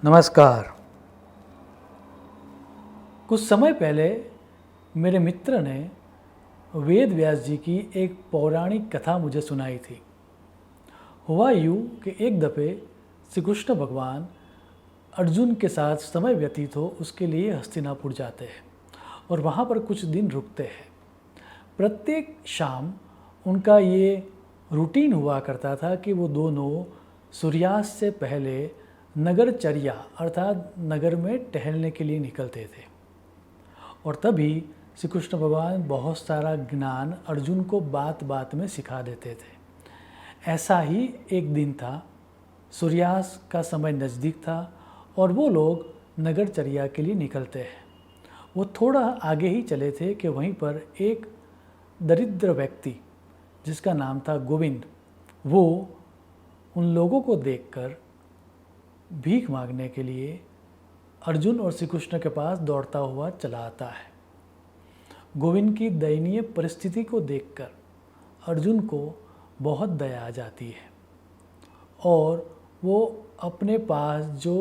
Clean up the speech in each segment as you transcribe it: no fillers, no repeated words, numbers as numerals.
नमस्कार। कुछ समय पहले मेरे मित्र ने वेद व्यास जी की एक पौराणिक कथा मुझे सुनाई थी। हुआ यूँ कि एक दफ़े श्री कृष्ण भगवान अर्जुन के साथ समय व्यतीत हो उसके लिए हस्तिनापुर जाते हैं और वहाँ पर कुछ दिन रुकते हैं। प्रत्येक शाम उनका ये रूटीन हुआ करता था कि वो दोनों सूर्यास्त से पहले नगरचर्या अर्थात नगर में टहलने के लिए निकलते थे और तभी श्री कृष्ण भगवान बहुत सारा ज्ञान अर्जुन को बात बात में सिखा देते थे। ऐसा ही एक दिन था, सूर्यास्त का समय नज़दीक था और वो लोग नगरचर्या के लिए निकलते हैं। वो थोड़ा आगे ही चले थे कि वहीं पर एक दरिद्र व्यक्ति जिसका नाम था गोविंद, वो उन लोगों को देखकर भीख मांगने के लिए अर्जुन और श्री कृष्ण के पास दौड़ता हुआ चला आता है। गोविंद की दयनीय परिस्थिति को देखकर अर्जुन को बहुत दया आ जाती है और वो अपने पास जो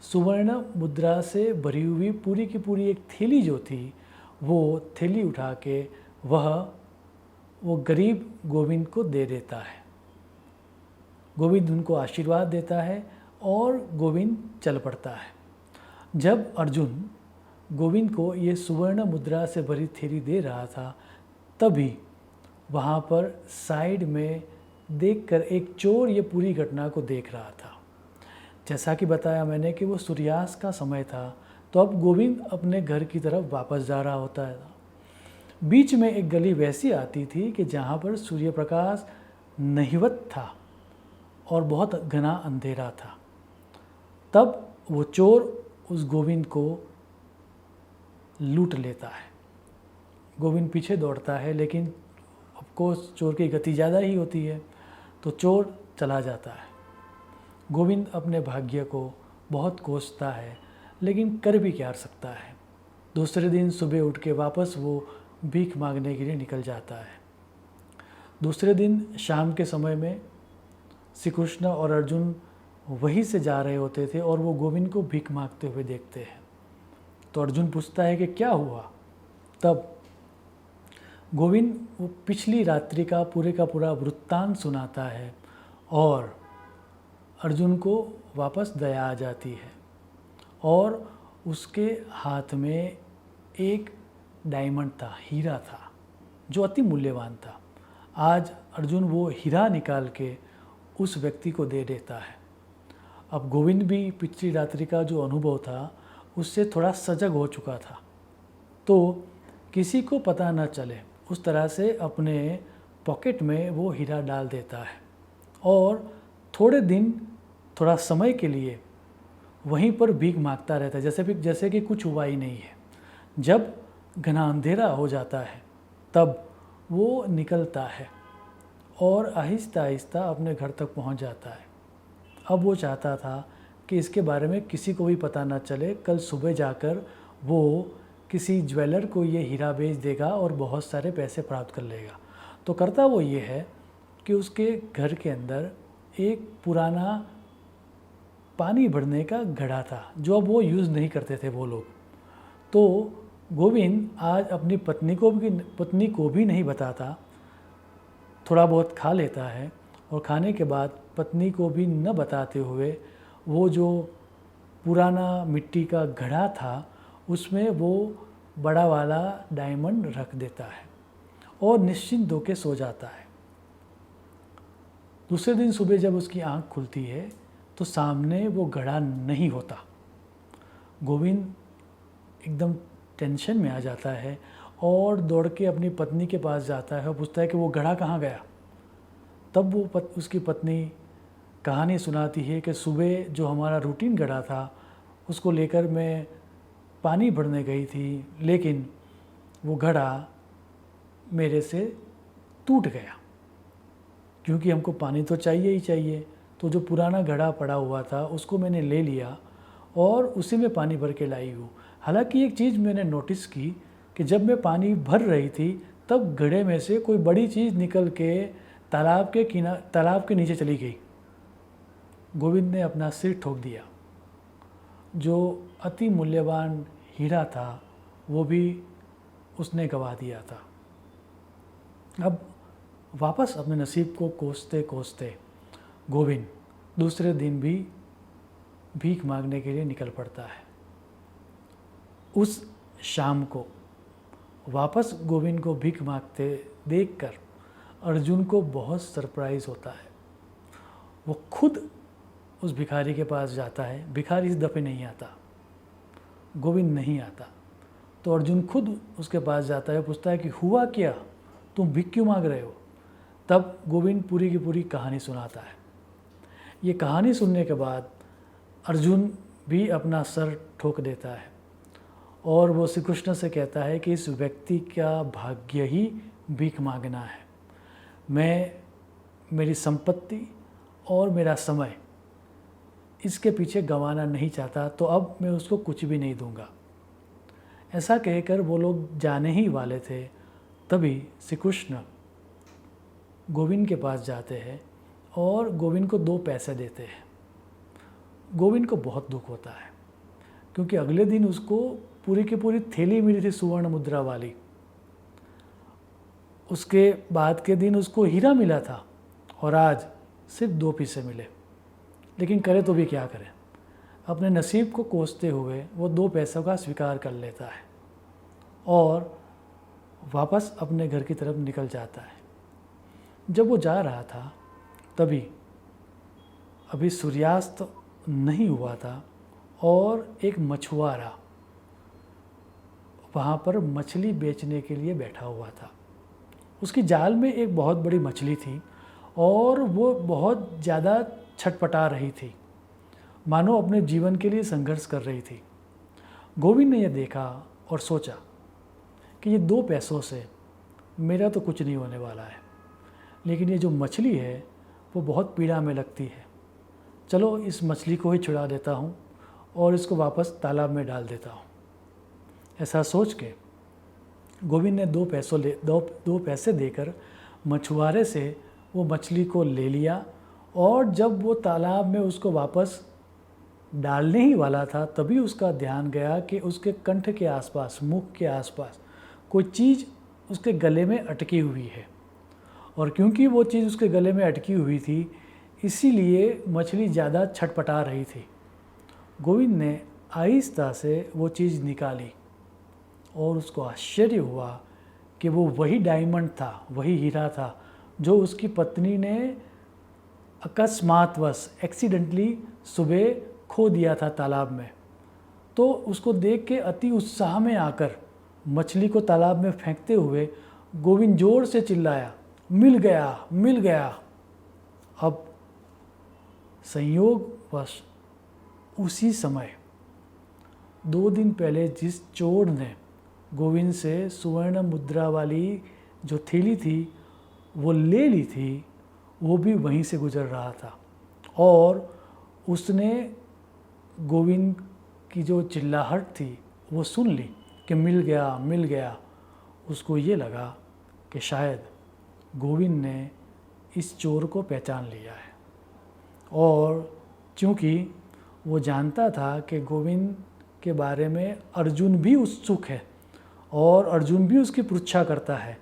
सुवर्ण मुद्रा से भरी हुई पूरी की पूरी एक थैली जो थी, वो थैली उठा के वो गरीब गोविंद को दे देता है। गोविंद उनको आशीर्वाद देता है और गोविंद चल पड़ता है। जब अर्जुन गोविंद को ये सुवर्ण मुद्रा से भरी थैली दे रहा था, तभी वहाँ पर साइड में देखकर एक चोर ये पूरी घटना को देख रहा था। जैसा कि बताया मैंने कि वो सूर्यास्त का समय था, तो अब गोविंद अपने घर की तरफ वापस जा रहा होता है। बीच में एक गली वैसी आती थी कि जहाँ पर सूर्य प्रकाश नहिवत था और बहुत घना अंधेरा था। तब वो चोर उस गोविंद को लूट लेता है। गोविंद पीछे दौड़ता है, लेकिन ऑफकोर्स चोर की गति ज़्यादा ही होती है, तो चोर चला जाता है। गोविंद अपने भाग्य को बहुत कोसता है, लेकिन कर भी क्या सकता है। दूसरे दिन सुबह उठ के वापस वो भीख मांगने के लिए निकल जाता है। दूसरे दिन शाम के समय में श्री कृष्ण और अर्जुन वहीं से जा रहे होते थे और वो गोविंद को भीख मांगते हुए देखते हैं। तो अर्जुन पूछता है कि क्या हुआ। तब गोविंद वो पिछली रात्रि का पूरा वृत्तांत सुनाता है और अर्जुन को वापस दया आ जाती है और उसके हाथ में एक डायमंड था, हीरा था, जो अति मूल्यवान था। आज अर्जुन वो हीरा निकाल के उस व्यक्ति को दे देता है। अब गोविंद भी पिछली रात्रि का जो अनुभव था उससे थोड़ा सजग हो चुका था, तो किसी को पता न चले उस तरह से अपने पॉकेट में वो हीरा डाल देता है और थोड़ा समय के लिए वहीं पर भीख मांगता रहता है, जैसे कि कुछ हुआ ही नहीं है। जब घना अंधेरा हो जाता है तब वो निकलता है और आहिस्ता आहिस्ता अपने घर तक पहुंच जाता है। अब वो चाहता था कि इसके बारे में किसी को भी पता ना चले। कल सुबह जाकर वो किसी ज्वेलर को ये हीरा बेच देगा और बहुत सारे पैसे प्राप्त कर लेगा। तो करता वो ये है कि उसके घर के अंदर एक पुराना पानी भरने का घड़ा था, जो अब वो यूज़ नहीं करते थे वो लोग। तो गोविंद आज अपनी पत्नी को भी नहीं बताता, थोड़ा बहुत खा लेता है और खाने के बाद पत्नी को भी न बताते हुए वो जो पुराना मिट्टी का घड़ा था उसमें वो बड़ा वाला डायमंड रख देता है और निश्चिंत होकर सो जाता है। दूसरे दिन सुबह जब उसकी आंख खुलती है तो सामने वो घड़ा नहीं होता। गोविंद एकदम टेंशन में आ जाता है और दौड़ के अपनी पत्नी के पास जाता है और पूछता है कि वो घड़ा कहाँ गया। तब उसकी पत्नी कहानी सुनाती है कि सुबह जो हमारा रूटीन घड़ा था उसको लेकर मैं पानी भरने गई थी, लेकिन वो घड़ा मेरे से टूट गया क्योंकि हमको पानी तो चाहिए ही चाहिए। तो जो पुराना घड़ा पड़ा हुआ था उसको मैंने ले लिया और उसी में पानी भर के लाई हूँ। हालांकि एक चीज़ मैंने नोटिस की कि जब मैं पानी भर रही थी तब घड़े में से कोई बड़ी चीज़ निकल के तालाब के नीचे चली गई। गोविंद ने अपना सिर ठोक दिया जो अति मूल्यवान हीरा था वो भी उसने गंवा दिया था। अब वापस अपने नसीब को कोसते कोसते गोविंद दूसरे दिन भी भीख मांगने के लिए निकल पड़ता है। उस शाम को वापस गोविंद को भीख मांगते देखकर अर्जुन को बहुत सरप्राइज़ होता है। वो खुद उस भिखारी के पास जाता है। भिखारी इस दफ़े नहीं आता, गोविंद नहीं आता, तो अर्जुन खुद उसके पास जाता है, पूछता है कि हुआ क्या, तुम भीख क्यों मांग रहे हो। तब गोविंद पूरी की पूरी कहानी सुनाता है। ये कहानी सुनने के बाद अर्जुन भी अपना सर ठोक देता है और वो श्री कृष्ण से कहता है कि इस व्यक्ति का भाग्य ही भीख मांगना है। मैं मेरी संपत्ति और मेरा समय इसके पीछे गंवाना नहीं चाहता, तो अब मैं उसको कुछ भी नहीं दूंगा। ऐसा कहकर वो लोग जाने ही वाले थे, तभी श्री कृष्ण गोविंद के पास जाते हैं और गोविंद को 2 पैसे देते हैं। गोविंद को बहुत दुख होता है क्योंकि अगले दिन उसको पूरी की पूरी थैली मिली थी सुवर्ण मुद्रा वाली। उसके बाद के दिन उसको हीरा मिला था और आज सिर्फ 2 पैसे मिले। लेकिन करे तो भी क्या करे, अपने नसीब को कोसते हुए वो 2 पैसों का स्वीकार कर लेता है और वापस अपने घर की तरफ निकल जाता है। जब वो जा रहा था तभी अभी सूर्यास्त नहीं हुआ था और एक मछुआरा वहाँ पर मछली बेचने के लिए बैठा हुआ था। उसकी जाल में एक बहुत बड़ी मछली थी और वो बहुत ज़्यादा छटपटा रही थी, मानो अपने जीवन के लिए संघर्ष कर रही थी। गोविंद ने यह देखा और सोचा कि ये 2 पैसों से मेरा तो कुछ नहीं होने वाला है, लेकिन ये जो मछली है वो बहुत पीड़ा में लगती है। चलो इस मछली को ही छुड़ा देता हूँ और इसको वापस तालाब में डाल देता हूँ। ऐसा सोच के गोविंद ने 2 पैसे देकर मछुआरे से वो मछली को ले लिया और जब वो तालाब में उसको वापस डालने ही वाला था तभी उसका ध्यान गया कि उसके कंठ के आसपास, मुख के आसपास कोई चीज़ उसके गले में अटकी हुई है। और क्योंकि वो चीज़ उसके गले में अटकी हुई थी इसीलिए मछली ज़्यादा छटपटा रही थी। गोविंद ने आहिस्ता से वो चीज़ निकाली और उसको आश्चर्य हुआ कि वो वही डायमंड था, वही हीरा था जो उसकी पत्नी ने अकस्मातवश एक्सीडेंटली सुबह खो दिया था तालाब में। तो उसको देख के अति उत्साह में आकर मछली को तालाब में फेंकते हुए गोविंद जोर से चिल्लाया, मिल गया, मिल गया। अब संयोगवश उसी समय 2 दिन पहले जिस चोर ने गोविंद से सुवर्ण मुद्रा वाली जो थैली थी वो ले ली थी, वो भी वहीं से गुजर रहा था और उसने गोविंद की जो चिल्लाहट थी वो सुन ली कि मिल गया, मिल गया। उसको ये लगा कि शायद गोविंद ने इस चोर को पहचान लिया है और चूँकि वो जानता था कि गोविंद के बारे में अर्जुन भी उत्सुक है और अर्जुन भी उसकी पृच्छा करता है,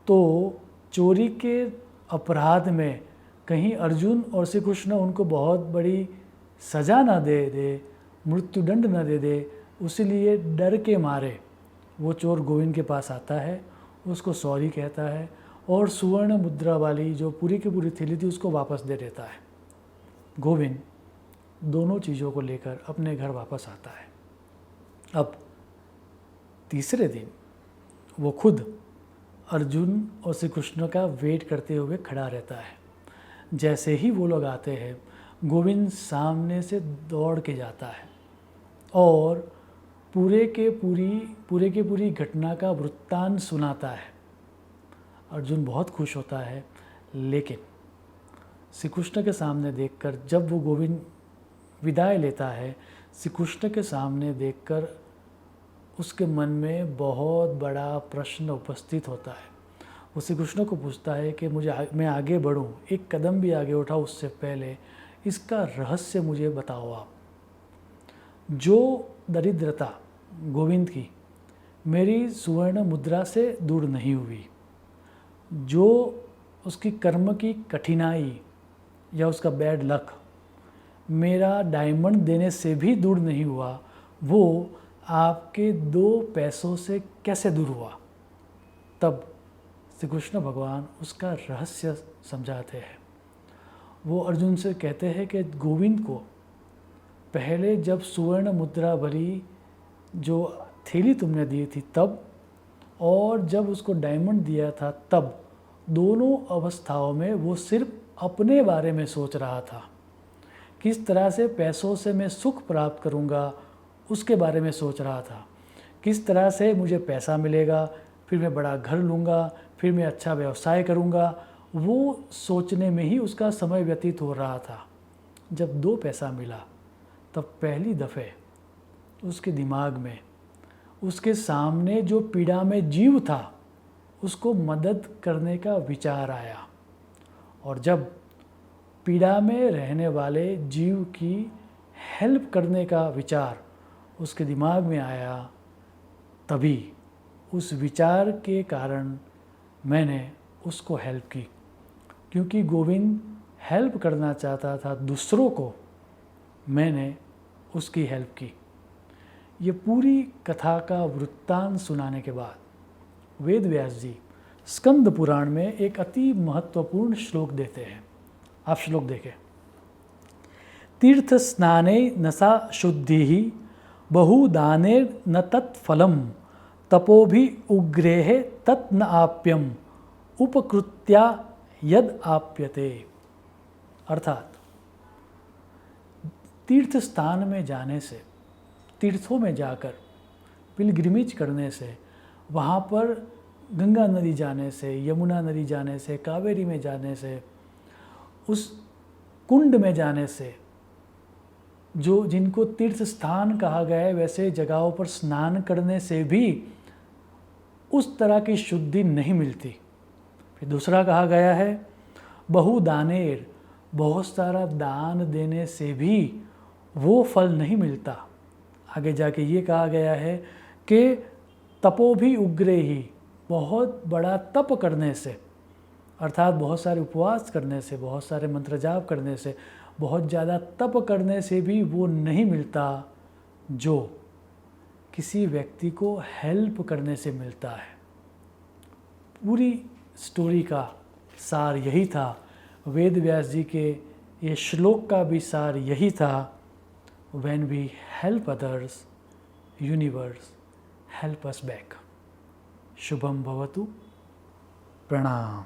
तो चोरी के अपराध में कहीं अर्जुन और श्री कृष्ण उनको बहुत बड़ी सज़ा ना दे दे, मृत्युदंड न दे दे, उसीलिए डर के मारे वो चोर गोविंद के पास आता है, उसको सॉरी कहता है और सुवर्ण मुद्रा वाली जो पूरी की पूरी थैली थी उसको वापस दे देता है। गोविंद दोनों चीज़ों को लेकर अपने घर वापस आता है। अब तीसरे दिन वो खुद अर्जुन और श्री कृष्ण का वेट करते हुए खड़ा रहता है। जैसे ही वो लोग आते हैं गोविंद सामने से दौड़ के जाता है और पूरे की पूरी घटना का वृत्तांत सुनाता है। अर्जुन बहुत खुश होता है, लेकिन श्री कृष्ण के सामने देखकर जब वो गोविंद विदाई लेता है, श्री कृष्ण के सामने देखकर उसके मन में बहुत बड़ा प्रश्न उपस्थित होता है। वो श्री कृष्ण को पूछता है कि मैं आगे बढ़ूं, एक कदम भी आगे उठाऊं उससे पहले इसका रहस्य मुझे बताओ आप। जो दरिद्रता गोविंद की मेरी सुवर्ण मुद्रा से दूर नहीं हुई, जो उसकी कर्म की कठिनाई या उसका बैड लक मेरा डायमंड देने से भी दूर नहीं हुआ, वो आपके 2 पैसों से कैसे दूर हुआ। तब श्री कृष्ण भगवान उसका रहस्य समझाते हैं। वो अर्जुन से कहते हैं कि गोविंद को पहले जब सुवर्ण मुद्रा भरी जो थैली तुमने दी थी तब, और जब उसको डायमंड दिया था तब, दोनों अवस्थाओं में वो सिर्फ अपने बारे में सोच रहा था। किस तरह से पैसों से मैं सुख प्राप्त करूंगा उसके बारे में सोच रहा था। किस तरह से मुझे पैसा मिलेगा, फिर मैं बड़ा घर लूँगा, फिर मैं अच्छा व्यवसाय करूँगा, वो सोचने में ही उसका समय व्यतीत हो रहा था। जब 2 पैसा मिला तब पहली दफ़े उसके दिमाग में उसके सामने जो पीड़ा में जीव था उसको मदद करने का विचार आया। और जब पीड़ा में रहने वाले जीव की हेल्प करने का विचार उसके दिमाग में आया, तभी उस विचार के कारण मैंने उसको हेल्प की। क्योंकि गोविंद हेल्प करना चाहता था दूसरों को, मैंने उसकी हेल्प की। ये पूरी कथा का वृत्तांत सुनाने के बाद वेद व्यास जी स्कंद पुराण में एक अति महत्वपूर्ण श्लोक देते हैं। आप श्लोक देखें। तीर्थ स्नाने न सा शुद्धि बहुदाने न तत्फलम तपोभि उग्रेह तत् न आप्यम उपकृत्या यद आप्यते। अर्थात तीर्थ स्थान में जाने से, तीर्थों में जाकर पिलग्रिमेज करने से, वहाँ पर गंगा नदी जाने से, यमुना नदी जाने से, कावेरी में जाने से, उस कुंड में जाने से, जो जिनको तीर्थ स्थान कहा गया है वैसे जगहों पर स्नान करने से भी उस तरह की शुद्धि नहीं मिलती। फिर दूसरा कहा गया है बहुदानेर, बहुत सारा दान देने से भी वो फल नहीं मिलता। आगे जाके ये कहा गया है कि तपो भी उग्रे ही, बहुत बड़ा तप करने से, अर्थात बहुत सारे उपवास करने से, बहुत सारे मंत्र जाप करने से, बहुत ज़्यादा तप करने से भी वो नहीं मिलता जो किसी व्यक्ति को हेल्प करने से मिलता है। पूरी स्टोरी का सार यही था। वेद व्यास जी के ये श्लोक का भी सार यही था। When we help others, universe help us back. शुभम भवतु। प्रणाम।